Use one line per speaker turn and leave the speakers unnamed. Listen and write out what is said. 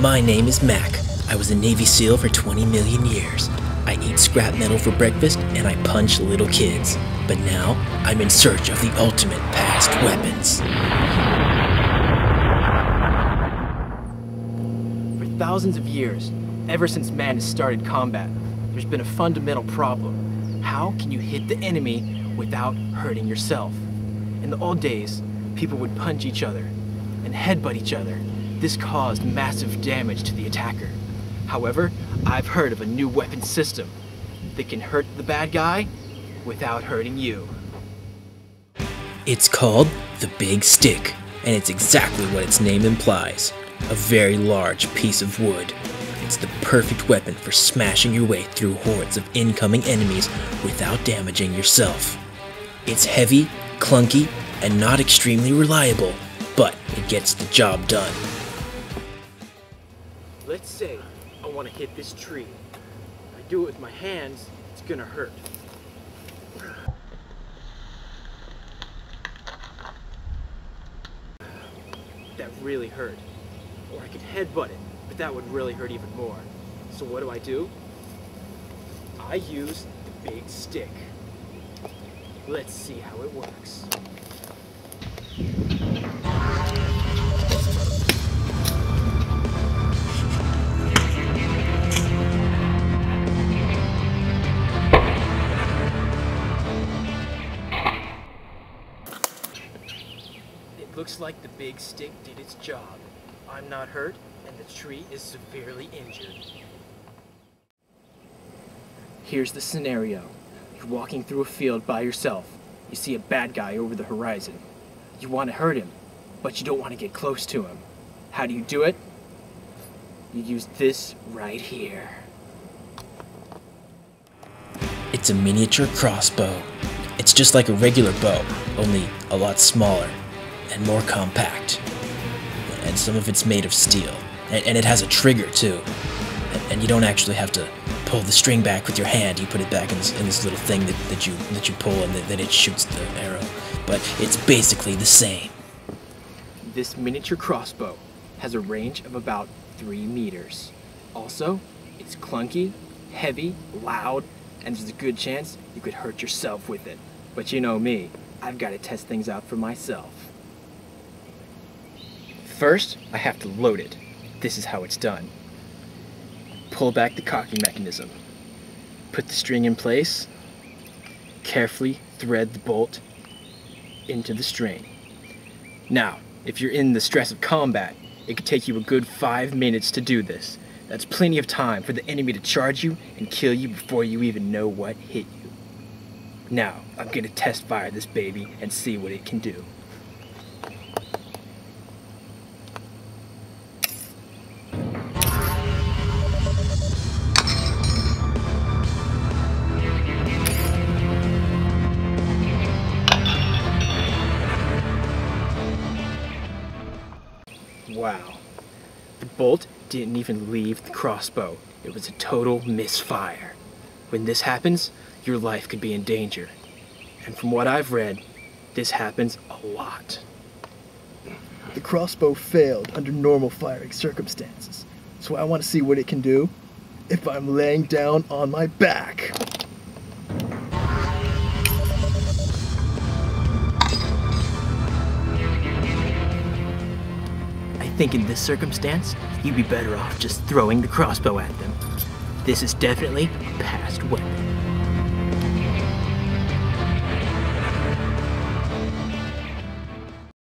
My name is Mac. I was a Navy SEAL for 20 million years. I eat scrap metal for breakfast and I punch little kids. But now, I'm in search of the ultimate past weapons.
For thousands of years, ever since man has started combat, there's been a fundamental problem. How can you hit the enemy without hurting yourself? In the old days, people would punch each other and headbutt each other. This caused massive damage to the attacker. However, I've heard of a new weapon system that can hurt the bad guy without hurting you.
It's called the Big Stick, and it's exactly what its name implies. A very large piece of wood. It's the perfect weapon for smashing your way through hordes of incoming enemies without damaging yourself. It's heavy, clunky, and not extremely reliable, but it gets the job done.
Let's say I want to hit this tree. If I do it with my hands, it's gonna hurt. That really hurt. Or I could headbutt it, but that would really hurt even more. So what do? I use the Big Stick. Let's see how it works. Looks like the Big Stick did its job. I'm not hurt, and the tree is severely injured. Here's the scenario. You're walking through a field by yourself. You see a bad guy over the horizon. You want to hurt him, but you don't want to get close to him. How do you do it? You use this right here.
It's a miniature crossbow. It's just like a regular bow, only a lot smaller and more compact. And some of it's made of steel. And it has a trigger too. And you don't actually have to pull the string back with your hand. You put it back in this little thing that you pull and that it shoots the arrow. But it's basically the same.
This miniature crossbow has a range of about 3 meters. Also, it's clunky, heavy, loud, and there's a good chance you could hurt yourself with it. But you know me, I've got to test things out for myself. First, I have to load it. This is how it's done. Pull back the cocking mechanism. Put the string in place. Carefully thread the bolt into the string. Now, if you're in the stress of combat, it could take you a good 5 minutes to do this. That's plenty of time for the enemy to charge you and kill you before you even know what hit you. Now, I'm gonna test fire this baby and see what it can do. Wow. The bolt didn't even leave the crossbow. It was a total misfire. When this happens, your life could be in danger. And from what I've read, this happens a lot.
The crossbow failed under normal firing circumstances, so I want to see what it can do if I'm laying down on my back.
I think in this circumstance, you'd be better off just throwing the crossbow at them. This is definitely a past weapon.